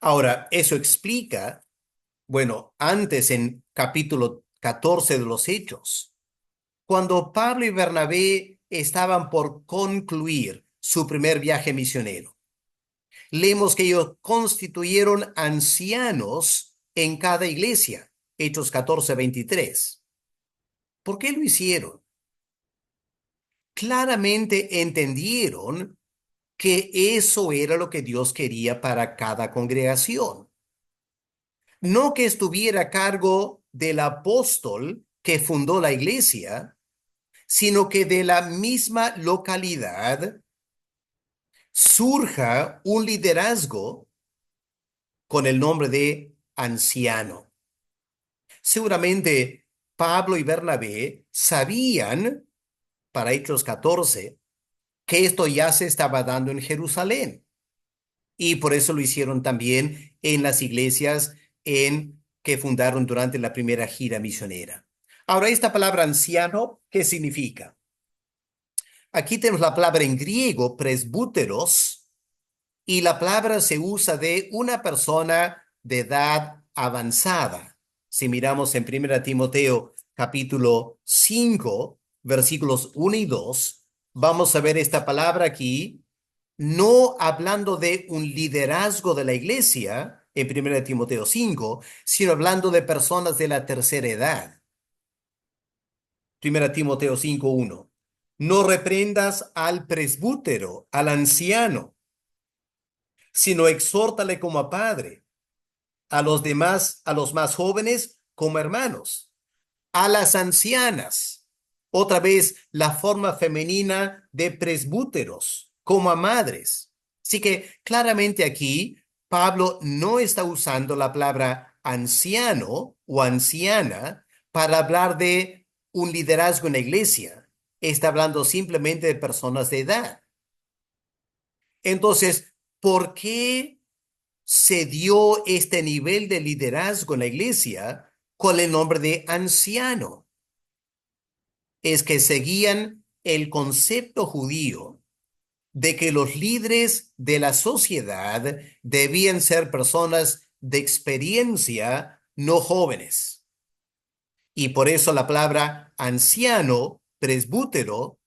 Ahora, eso explica, bueno, antes en capítulo 14 de los Hechos, cuando Pablo y Bernabé estaban por concluir su primer viaje misionero, leemos que ellos constituyeron ancianos en cada iglesia, Hechos 14:23. ¿Por qué lo hicieron? Claramente entendieron que eso era lo que Dios quería para cada congregación. No que estuviera a cargo del apóstol que fundó la iglesia, sino que de la misma localidad surja un liderazgo con el nombre de anciano. Seguramente Pablo y Bernabé sabían, para Hechos 14, que esto ya se estaba dando en Jerusalén. Y por eso lo hicieron también en las iglesias que fundaron durante la primera gira misionera. Ahora, esta palabra anciano, ¿qué significa? Aquí tenemos la palabra en griego, presbúteros, y la palabra se usa de una persona de edad avanzada. Si miramos en 1 Timoteo capítulo 5, versículos 1 y 2, vamos a ver esta palabra aquí, no hablando de un liderazgo de la iglesia en 1 Timoteo 5, sino hablando de personas de la tercera edad. 1 Timoteo 5:1. No reprendas al presbítero, al anciano, sino exhórtale como a padre, a los demás, a los más jóvenes como hermanos, a las ancianas, otra vez la forma femenina de presbúteros, como a madres. Así que claramente aquí Pablo no está usando la palabra anciano o anciana para hablar de un liderazgo en la iglesia. Está hablando simplemente de personas de edad. Entonces, ¿por qué se dio este nivel de liderazgo en la iglesia con el nombre de anciano? Es que seguían el concepto judío de que los líderes de la sociedad debían ser personas de experiencia, no jóvenes. Y por eso la palabra anciano, presbútero,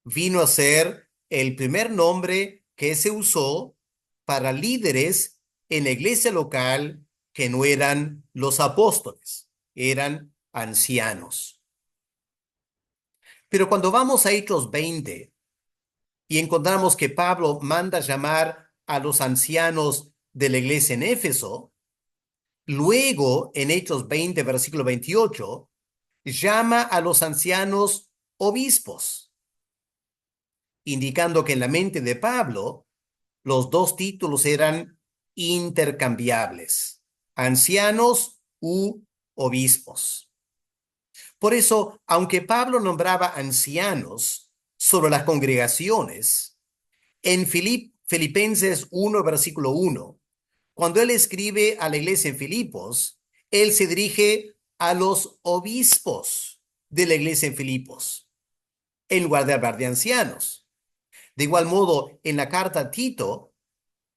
vino a ser el primer nombre que se usó para líderes en la iglesia local que no eran los apóstoles, eran ancianos. Pero cuando vamos a Hechos 20 y encontramos que Pablo manda llamar a los ancianos de la iglesia en Éfeso, luego en Hechos 20, versículo 28, llama a los ancianos obispos, indicando que en la mente de Pablo los dos títulos eran intercambiables, ancianos u obispos. Por eso, aunque Pablo nombraba ancianos sobre las congregaciones, en Filipenses 1, versículo 1, cuando él escribe a la iglesia en Filipos, él se dirige a los obispos de la iglesia en Filipos, en lugar de hablar de ancianos. De igual modo, en la carta a Tito,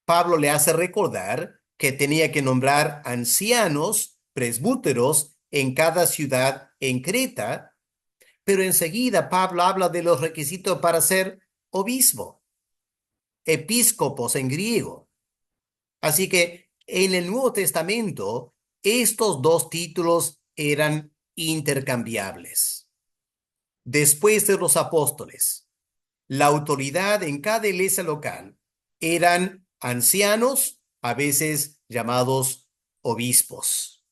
Pablo le hace recordar que tenía que nombrar ancianos, presbúteros, en cada ciudad en Creta, pero enseguida Pablo habla de los requisitos para ser obispo, episcopos en griego. Así que en el Nuevo Testamento, estos dos títulos eran intercambiables. Después de los apóstoles, la autoridad en cada iglesia local eran ancianos, a veces llamados obispos.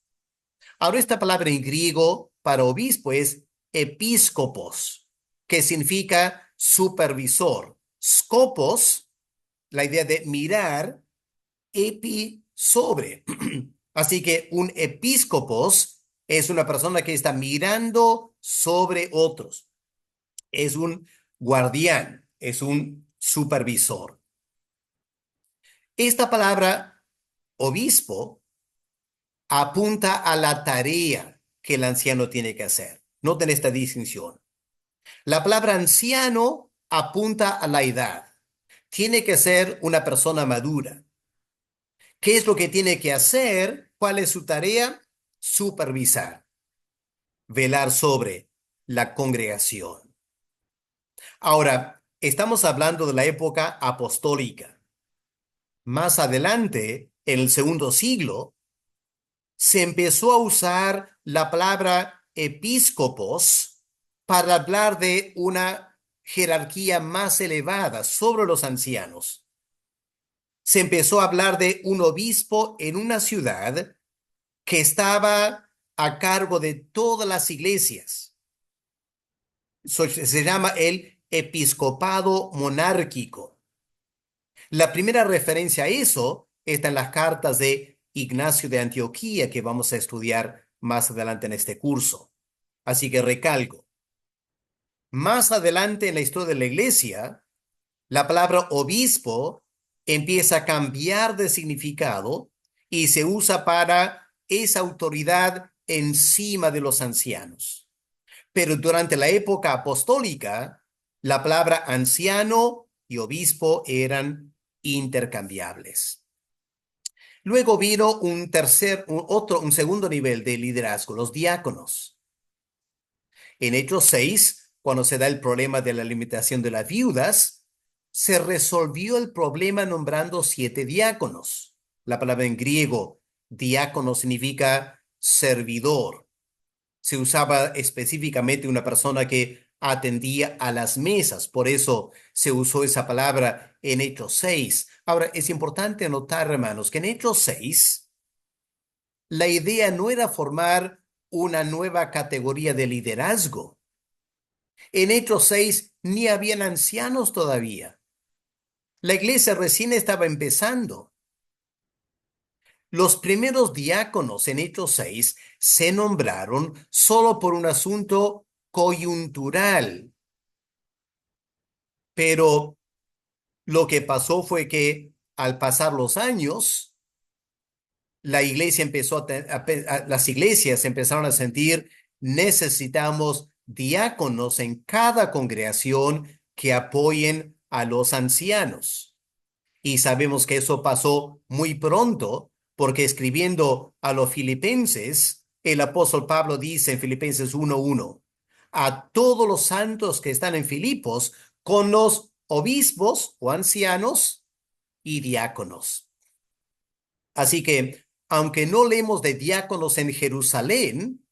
Ahora esta palabra en griego para obispo es episcopos, que significa supervisor. Scopos, la idea de mirar, epi sobre. Así que un episcopos es una persona que está mirando sobre otros. Es un guardián, es un supervisor. Esta palabra obispo apunta a la tarea que el anciano tiene que hacer. Noten esta distinción. La palabra anciano apunta a la edad. Tiene que ser una persona madura. ¿Qué es lo que tiene que hacer? ¿Cuál es su tarea? Supervisar, velar sobre la congregación. Ahora, estamos hablando de la época apostólica. Más adelante, en el segundo siglo, se empezó a usar la palabra episcopos para hablar de una jerarquía más elevada sobre los ancianos. Se empezó a hablar de un obispo en una ciudad que estaba a cargo de todas las iglesias. Se llama el episcopado monárquico. La primera referencia a eso está en las cartas de Ignacio de Antioquía, que vamos a estudiar más adelante en este curso. Así que recalco. Más adelante en la historia de la iglesia, la palabra obispo empieza a cambiar de significado y se usa para esa autoridad encima de los ancianos. Pero durante la época apostólica, la palabra anciano y obispo eran intercambiables. Luego vino un segundo nivel de liderazgo, los diáconos. En Hechos 6, cuando se da el problema de la limitación de las viudas, se resolvió el problema nombrando 7 diáconos. La palabra en griego, diácono, significa servidor. Se usaba específicamente una persona que atendía a las mesas. Por eso se usó esa palabra en Hechos 6. Ahora, es importante anotar, hermanos, que en Hechos 6, la idea no era formar una nueva categoría de liderazgo. En Hechos 6 ni habían ancianos todavía. La iglesia recién estaba empezando. Los primeros diáconos en Hechos 6 se nombraron solo por un asunto coyuntural, pero lo que pasó fue que al pasar los años, la iglesia empezó las iglesias empezaron a sentir necesitamos diáconos en cada congregación que apoyen a los ancianos. Y sabemos que eso pasó muy pronto, porque escribiendo a los filipenses, el apóstol Pablo dice en Filipenses 1:1, a todos los santos que están en Filipos, con los obispos o ancianos y diáconos. Así que, aunque no leemos de diáconos en Jerusalén,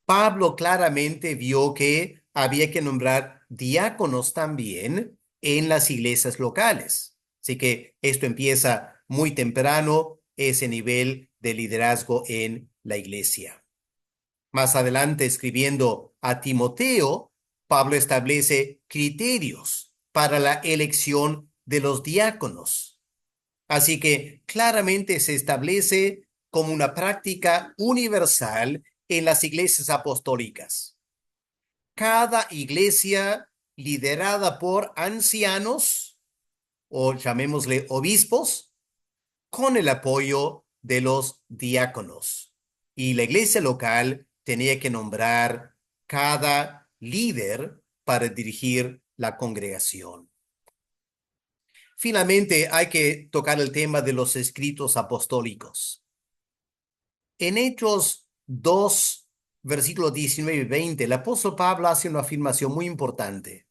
Pablo claramente vio que había que nombrar diáconos también en las iglesias locales. Así que esto empieza muy temprano, ese nivel de liderazgo en la iglesia. Más adelante, escribiendo a Timoteo, Pablo establece criterios para la elección de los diáconos. Así que claramente se establece como una práctica universal en las iglesias apostólicas. Cada iglesia liderada por ancianos, o llamémosle obispos, con el apoyo de los diáconos. Y la iglesia local tenía que nombrar cada líder para dirigir la congregación. Finalmente, hay que tocar el tema de los escritos apostólicos. En Hechos 2, versículos 19 y 20, el apóstol Pablo hace una afirmación muy importante.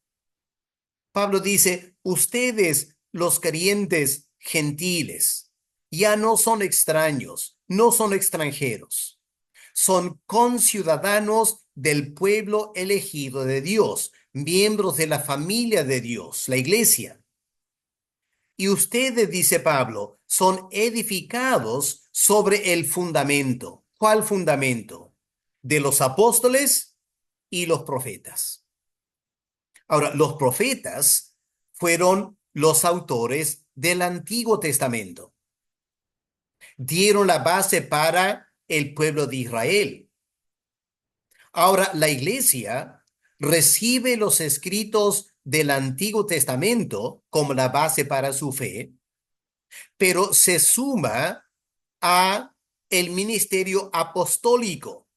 Pablo dice, ustedes, los creyentes gentiles, ya no son extraños, no son extranjeros, son conciudadanos del pueblo elegido de Dios, miembros de la familia de Dios, la iglesia. Y ustedes, dice Pablo, son edificados sobre el fundamento. ¿Cuál fundamento? De los apóstoles y los profetas. Ahora, los profetas fueron los autores del Antiguo Testamento. Dieron la base para el pueblo de Israel. Ahora, la iglesia recibe los escritos del Antiguo Testamento como la base para su fe, pero se suma a el ministerio apostólico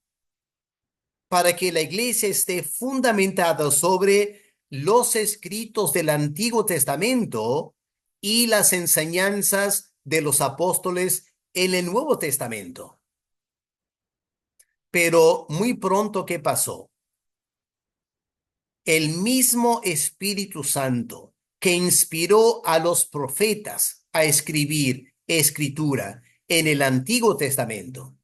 para que la iglesia esté fundamentada sobre los escritos del Antiguo Testamento y las enseñanzas de los apóstoles en el Nuevo Testamento. Pero muy pronto, ¿qué pasó? El mismo Espíritu Santo que inspiró a los profetas a escribir escritura en el Antiguo Testamento,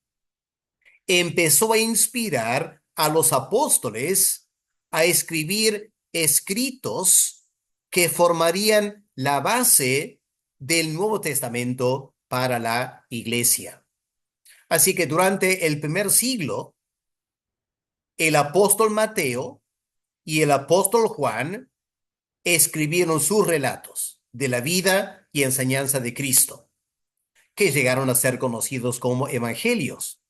empezó a inspirar a los apóstoles a escribir escritos que formarían la base del Nuevo Testamento para la iglesia. Así que durante el primer siglo, el apóstol Mateo y el apóstol Juan escribieron sus relatos de la vida y enseñanza de Cristo, que llegaron a ser conocidos como evangelios.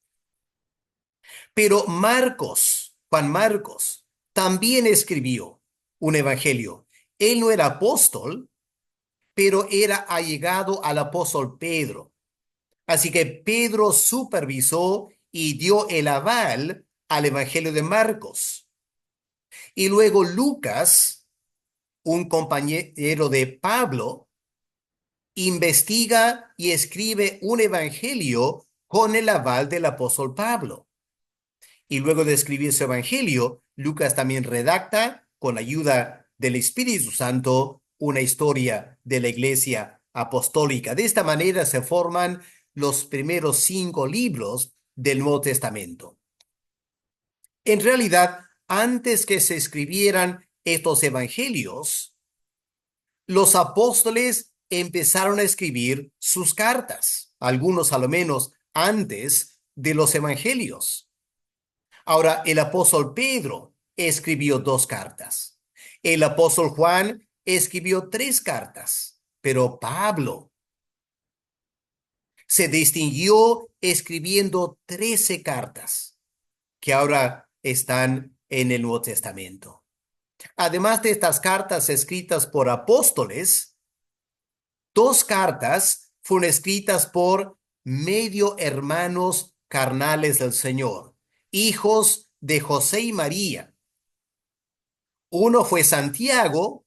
Pero Juan Marcos, también escribió un evangelio. Él no era apóstol, pero era allegado al apóstol Pedro. Así que Pedro supervisó y dio el aval al evangelio de Marcos. Y luego Lucas, un compañero de Pablo, investiga y escribe un evangelio con el aval del apóstol Pablo. Y luego de escribir su evangelio, Lucas también redacta, con la ayuda del Espíritu Santo, una historia de la Iglesia apostólica. De esta manera se forman los primeros 5 libros del Nuevo Testamento. En realidad, antes que se escribieran estos evangelios, los apóstoles empezaron a escribir sus cartas, algunos a lo menos antes de los evangelios. Ahora, el apóstol Pedro escribió 2 cartas. El apóstol Juan escribió 3 cartas, pero Pablo se distinguió escribiendo 13 cartas que ahora están en el Nuevo Testamento. Además de estas cartas escritas por apóstoles, 2 cartas fueron escritas por medio hermanos carnales del Señor, hijos de José y María. Uno fue Santiago,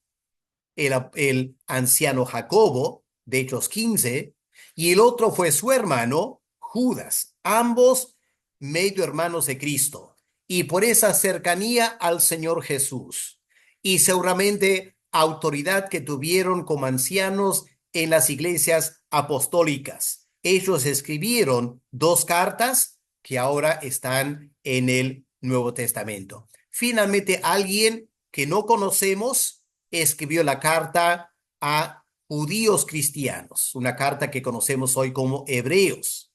el anciano Jacobo, de Hechos 15, y el otro fue su hermano Judas, ambos medio hermanos de Cristo, y por esa cercanía al Señor Jesús, y seguramente autoridad que tuvieron como ancianos en las iglesias apostólicas. Ellos escribieron 2 cartas que ahora están en el Nuevo Testamento. Finalmente, alguien que no conocemos escribió la carta a judíos cristianos, una carta que conocemos hoy como Hebreos.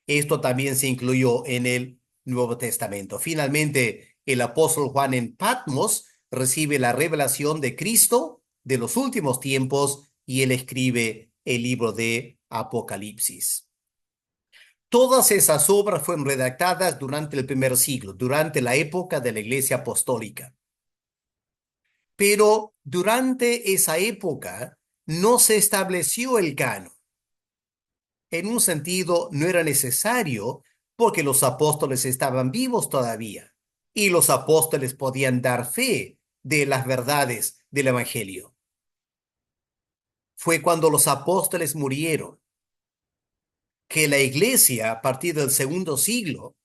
Esto también se incluyó en el Nuevo Testamento. Finalmente, el apóstol Juan en Patmos recibe la revelación de Cristo de los últimos tiempos y él escribe el libro de Apocalipsis. Todas esas obras fueron redactadas durante el primer siglo, durante la época de la Iglesia Apostólica. Pero durante esa época no se estableció el canon. En un sentido, no era necesario porque los apóstoles estaban vivos todavía y los apóstoles podían dar fe de las verdades del Evangelio. Fue cuando los apóstoles murieron que la iglesia, a partir del segundo siglo,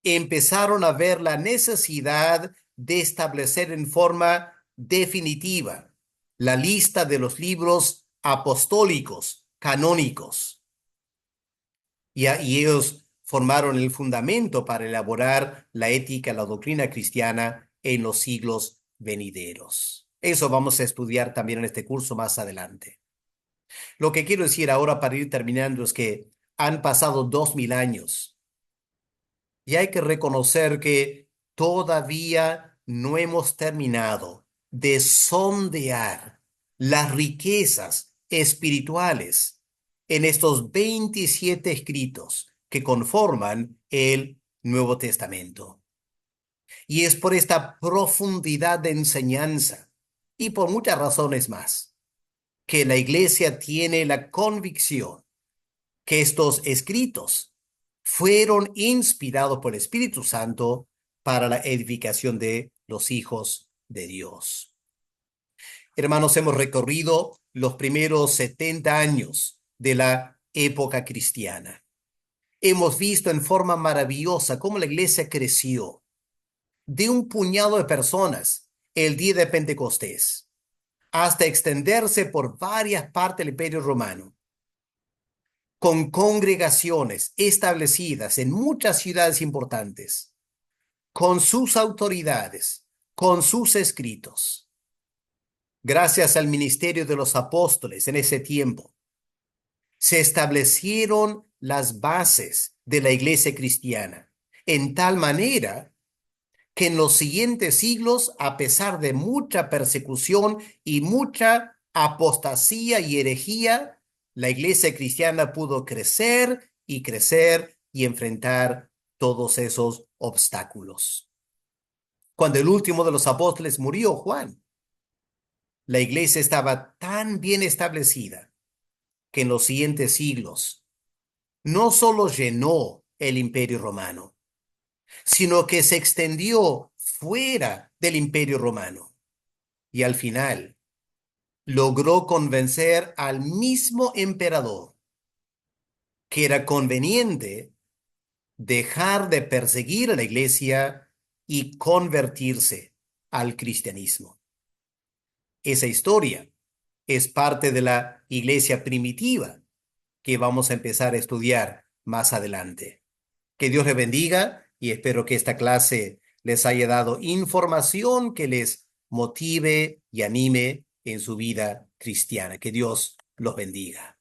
empezaron a ver la necesidad de establecer en forma definitiva la lista de los libros apostólicos canónicos. Y ellos formaron el fundamento para elaborar la ética, la doctrina cristiana en los siglos venideros. Eso vamos a estudiar también en este curso más adelante. Lo que quiero decir ahora para ir terminando es que han pasado 2000 años y hay que reconocer que todavía no hemos terminado de sondear las riquezas espirituales en estos 27 escritos que conforman el Nuevo Testamento. Y es por esta profundidad de enseñanza y por muchas razones más que la Iglesia tiene la convicción que estos escritos fueron inspirados por el Espíritu Santo para la edificación de los hijos de Dios. Hermanos, hemos recorrido los primeros 70 años de la época cristiana. Hemos visto en forma maravillosa cómo la iglesia creció de un puñado de personas el día de Pentecostés hasta extenderse por varias partes del Imperio Romano, con congregaciones establecidas en muchas ciudades importantes, con sus autoridades, con sus escritos. Gracias al ministerio de los apóstoles en ese tiempo, se establecieron las bases de la iglesia cristiana, en tal manera que en los siguientes siglos, a pesar de mucha persecución y mucha apostasía y herejía, la iglesia cristiana pudo crecer y enfrentar todos esos obstáculos. Cuando el último de los apóstoles murió, Juan, la iglesia estaba tan bien establecida que en los siguientes siglos no solo llenó el Imperio Romano, sino que se extendió fuera del Imperio Romano y al final logró convencer al mismo emperador que era conveniente dejar de perseguir a la iglesia y convertirse al cristianismo. Esa historia es parte de la iglesia primitiva que vamos a empezar a estudiar más adelante. Que Dios les bendiga y espero que esta clase les haya dado información que les motive y anime en su vida cristiana. Que Dios los bendiga.